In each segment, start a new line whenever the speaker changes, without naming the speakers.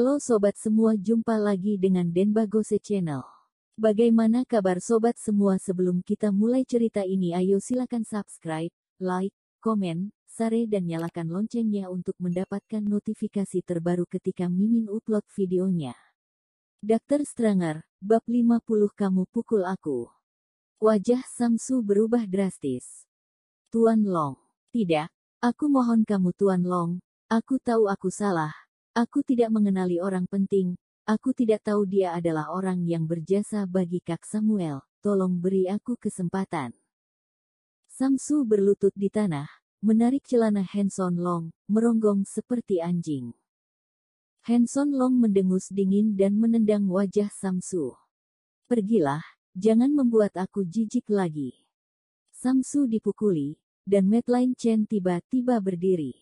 Halo sobat semua, jumpa lagi dengan Denbagose Channel. Bagaimana kabar sobat semua? Sebelum kita mulai cerita ini, ayo silakan subscribe, like, komen, share dan nyalakan loncengnya untuk mendapatkan notifikasi terbaru ketika Mimin upload videonya. Dr. Stranger, bab 50, kamu pukul aku. Wajah Samsu berubah drastis. Tuan Long. Tidak, aku mohon kamu Tuan Long, aku tahu aku salah. Aku tidak mengenali orang penting, aku tidak tahu dia adalah orang yang berjasa bagi Kak Samuel, tolong beri aku kesempatan. Samsu berlutut di tanah, menarik celana Hanson Long, meronggong seperti anjing. Hanson Long mendengus dingin dan menendang wajah Samsu. Pergilah, jangan membuat aku jijik lagi. Samsu dipukuli, dan Madeline Chen tiba-tiba berdiri.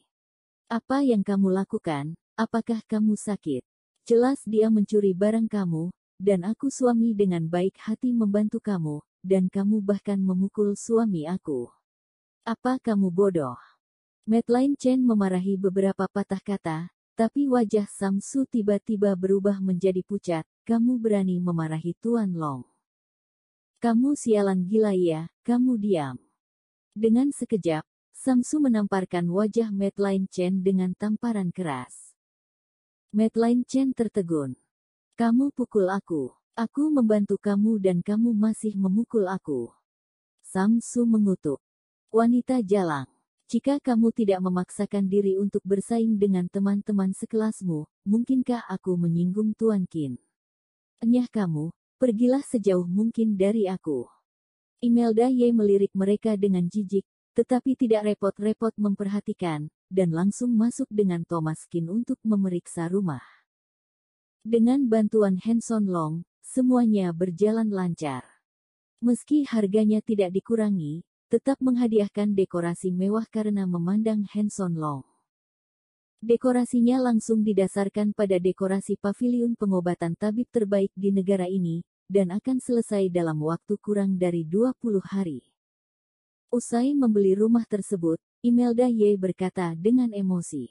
Apa yang kamu lakukan? Apakah kamu sakit? Jelas dia mencuri barang kamu, dan aku suami dengan baik hati membantu kamu, dan kamu bahkan memukul suami aku. Apa kamu bodoh? Madeline Chen memarahi beberapa patah kata, tapi wajah Samsu tiba-tiba berubah menjadi pucat. Kamu berani memarahi Tuan Long? Kamu sialan gila ya, kamu diam. Dengan sekejap, Samsu menamparkan wajah Madeline Chen dengan tamparan keras. Madeline Chen tertegun. Kamu pukul aku. Aku membantu kamu dan kamu masih memukul aku. Samsu mengutuk. Wanita jalang. Jika kamu tidak memaksakan diri untuk bersaing dengan teman-teman sekelasmu, mungkinkah aku menyinggung Tuan Qin? Enyah kamu, pergilah sejauh mungkin dari aku. Imelda Ye melirik mereka dengan jijik, tetapi tidak repot-repot memperhatikan, dan langsung masuk dengan Thomas Qin untuk memeriksa rumah. Dengan bantuan Hanson Long, semuanya berjalan lancar. Meski harganya tidak dikurangi, tetap menghadiahkan dekorasi mewah karena memandang Hanson Long. Dekorasinya langsung didasarkan pada dekorasi paviliun pengobatan tabib terbaik di negara ini, dan akan selesai dalam waktu kurang dari 20 hari. Usai membeli rumah tersebut, Imelda Ye berkata dengan emosi.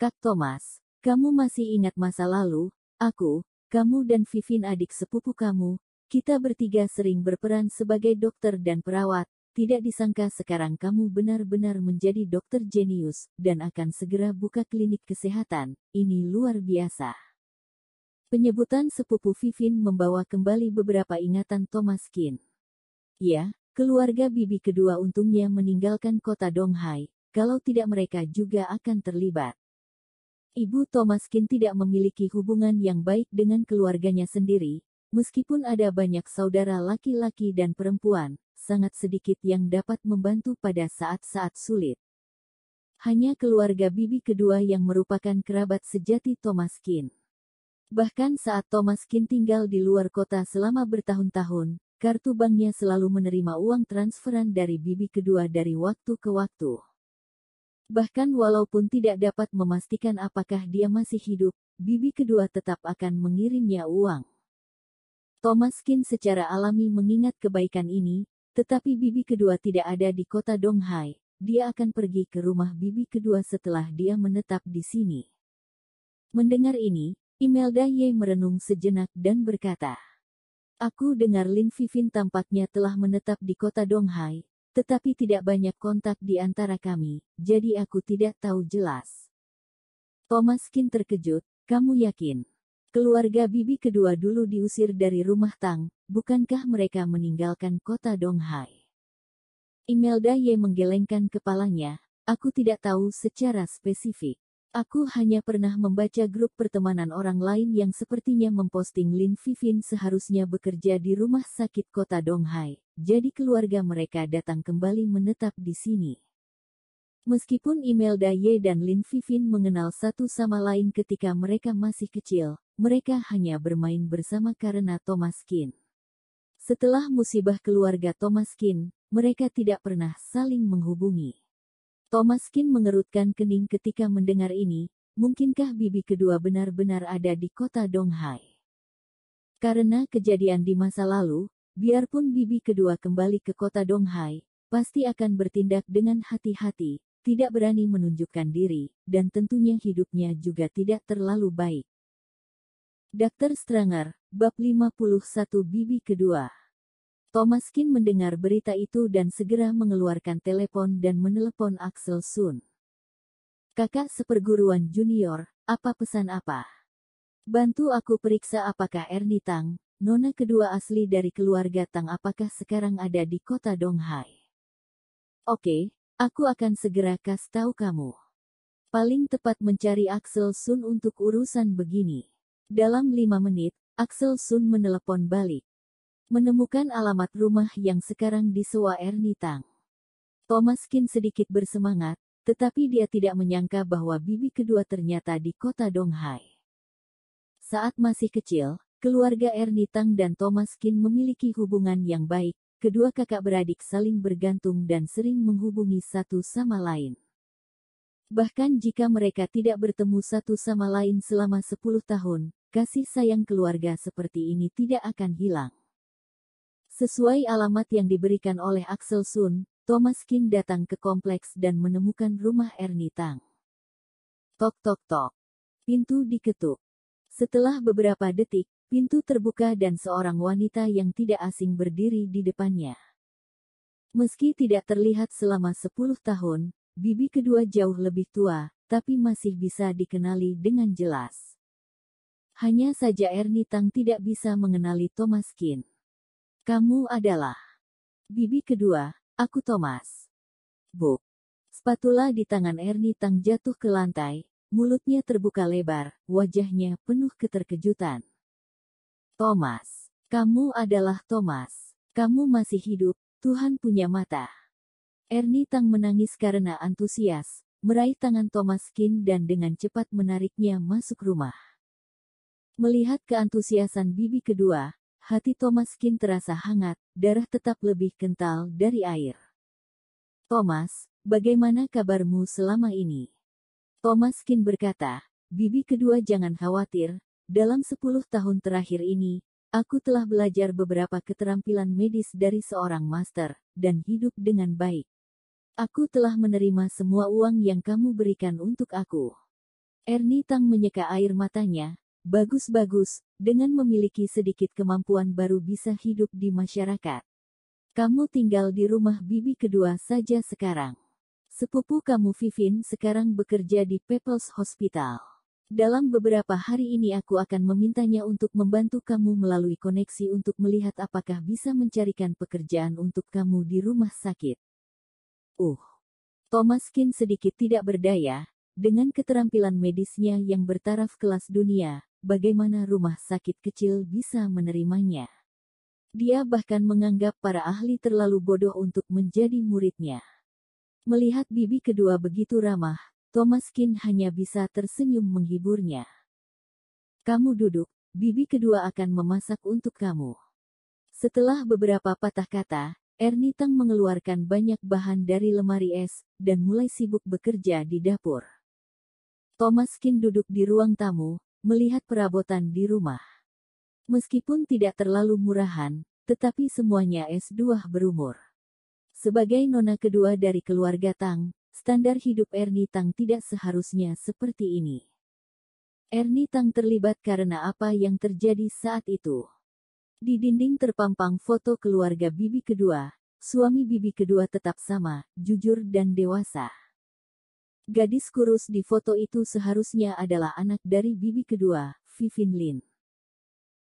Kak Thomas, kamu masih ingat masa lalu, aku, kamu dan Vivin adik sepupu kamu, kita bertiga sering berperan sebagai dokter dan perawat, tidak disangka sekarang kamu benar-benar menjadi dokter jenius, dan akan segera buka klinik kesehatan, ini luar biasa. Penyebutan sepupu Vivin membawa kembali beberapa ingatan Thomas Qin. Ya, keluarga bibi kedua untungnya meninggalkan kota Donghai, kalau tidak mereka juga akan terlibat. Ibu Thomas Qin tidak memiliki hubungan yang baik dengan keluarganya sendiri, meskipun ada banyak saudara laki-laki dan perempuan, sangat sedikit yang dapat membantu pada saat-saat sulit. Hanya keluarga bibi kedua yang merupakan kerabat sejati Thomas Qin. Bahkan saat Thomas Qin tinggal di luar kota selama bertahun-tahun, kartu banknya selalu menerima uang transferan dari bibi kedua dari waktu ke waktu. Bahkan walaupun tidak dapat memastikan apakah dia masih hidup, bibi kedua tetap akan mengirimnya uang. Thomas Qin secara alami mengingat kebaikan ini, tetapi bibi kedua tidak ada di kota Donghai, dia akan pergi ke rumah bibi kedua setelah dia menetap di sini. Mendengar ini, Imelda Ye merenung sejenak dan berkata, aku dengar Lin Vivin tampaknya telah menetap di kota Donghai, tetapi tidak banyak kontak di antara kami, jadi aku tidak tahu jelas. Thomas Qin terkejut, kamu yakin? Keluarga bibi kedua dulu diusir dari rumah Tang, bukankah mereka meninggalkan kota Donghai? Imelda Ye menggelengkan kepalanya, aku tidak tahu secara spesifik. Aku hanya pernah membaca grup pertemanan orang lain yang sepertinya memposting Lin Vivin seharusnya bekerja di rumah sakit kota Donghai, jadi keluarga mereka datang kembali menetap di sini. Meskipun Imelda Ye dan Lin Vivin mengenal satu sama lain ketika mereka masih kecil, mereka hanya bermain bersama karena Thomas Qin. Setelah musibah keluarga Thomas Qin, mereka tidak pernah saling menghubungi. Thomas Qin mengerutkan kening ketika mendengar ini, mungkinkah bibi kedua benar-benar ada di kota Donghai? Karena kejadian di masa lalu, biarpun bibi kedua kembali ke kota Donghai, pasti akan bertindak dengan hati-hati, tidak berani menunjukkan diri, dan tentunya hidupnya juga tidak terlalu baik. Dr. Stranger, Bab 51 Bibi kedua. Thomaskin mendengar berita itu dan segera mengeluarkan telepon dan menelepon Axel Sun. Kakak seperguruan junior, apa pesan apa? Bantu aku periksa apakah Ernie Tang, nona kedua asli dari keluarga Tang apakah sekarang ada di kota Donghai. Oke, aku akan segera kasih tahu kamu. Paling tepat mencari Axel Sun untuk urusan begini. Dalam 5 menit, Axel Sun menelepon balik. Menemukan alamat rumah yang sekarang disewa Ernie Tang. Thomaskin sedikit bersemangat, tetapi dia tidak menyangka bahwa bibi kedua ternyata di kota Donghai. Saat masih kecil, keluarga Ernie Tang dan Thomaskin memiliki hubungan yang baik. Kedua kakak beradik saling bergantung dan sering menghubungi satu sama lain. Bahkan jika mereka tidak bertemu satu sama lain selama 10 tahun, kasih sayang keluarga seperti ini tidak akan hilang. Sesuai alamat yang diberikan oleh Axel Sun, Thomaskin datang ke kompleks dan menemukan rumah Ernie Tang. Tok tok tok. Pintu diketuk. Setelah beberapa detik, pintu terbuka dan seorang wanita yang tidak asing berdiri di depannya. Meski tidak terlihat selama 10 tahun, bibi kedua jauh lebih tua, tapi masih bisa dikenali dengan jelas. Hanya saja Ernie Tang tidak bisa mengenali Thomaskin. Kamu adalah bibi kedua, aku Thomas. Buk. Spatula di tangan Ernie Tang jatuh ke lantai, mulutnya terbuka lebar, wajahnya penuh keterkejutan. Thomas. Kamu adalah Thomas. Kamu masih hidup, Tuhan punya mata. Ernie Tang menangis karena antusias, meraih tangan Thomaskin dan dengan cepat menariknya masuk rumah. Melihat keantusiasan bibi kedua, hati Thomaskin terasa hangat, darah tetap lebih kental dari air. Thomas, bagaimana kabarmu selama ini? Thomaskin berkata, bibi kedua jangan khawatir, dalam 10 tahun terakhir ini, aku telah belajar beberapa keterampilan medis dari seorang master, dan hidup dengan baik. Aku telah menerima semua uang yang kamu berikan untuk aku. Ernie Tang menyeka air matanya. Bagus-bagus, dengan memiliki sedikit kemampuan baru bisa hidup di masyarakat. Kamu tinggal di rumah bibi kedua saja sekarang. Sepupu kamu Vivin sekarang bekerja di People's Hospital. Dalam beberapa hari ini aku akan memintanya untuk membantu kamu melalui koneksi untuk melihat apakah bisa mencarikan pekerjaan untuk kamu di rumah sakit. Thomaskin sedikit tidak berdaya, dengan keterampilan medisnya yang bertaraf kelas dunia, bagaimana rumah sakit kecil bisa menerimanya? Dia bahkan menganggap para ahli terlalu bodoh untuk menjadi muridnya. Melihat bibi kedua begitu ramah, Thomaskin hanya bisa tersenyum menghiburnya. Kamu duduk, bibi kedua akan memasak untuk kamu. Setelah beberapa patah kata, Ernie Tang mengeluarkan banyak bahan dari lemari es, dan mulai sibuk bekerja di dapur. Thomaskin duduk di ruang tamu, melihat perabotan di rumah. Meskipun tidak terlalu murahan, tetapi semuanya S2 berumur. Sebagai nona kedua dari keluarga Tang, standar hidup Ernie Tang tidak seharusnya seperti ini. Ernie Tang terlibat karena apa yang terjadi saat itu. Di dinding terpampang foto keluarga bibi kedua, suami bibi kedua tetap sama, jujur dan dewasa. Gadis kurus di foto itu seharusnya adalah anak dari bibi kedua, Vivin Lin.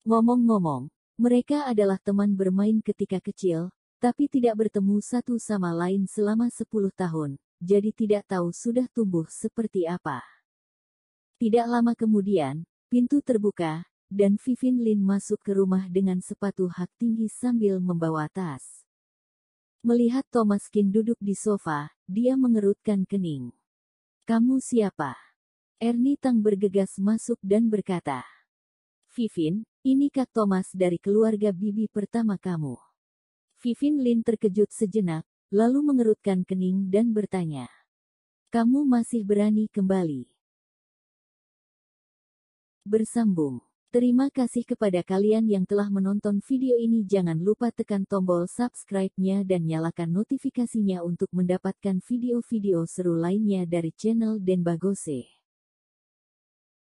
Ngomong-ngomong, mereka adalah teman bermain ketika kecil, tapi tidak bertemu satu sama lain selama 10 tahun, jadi tidak tahu sudah tumbuh seperti apa. Tidak lama kemudian, pintu terbuka, dan Vivin Lin masuk ke rumah dengan sepatu hak tinggi sambil membawa tas. Melihat Thomaskin duduk di sofa, dia mengerutkan kening. Kamu siapa? Ernie Tang bergegas masuk dan berkata. Vivin, ini Kak Thomas dari keluarga bibi pertama kamu. Vivin Lin terkejut sejenak, lalu mengerutkan kening dan bertanya. Kamu masih berani kembali? Bersambung. Terima kasih kepada kalian yang telah menonton video ini. Jangan lupa tekan tombol subscribe-nya dan nyalakan notifikasinya untuk mendapatkan video-video seru lainnya dari channel Denbagose.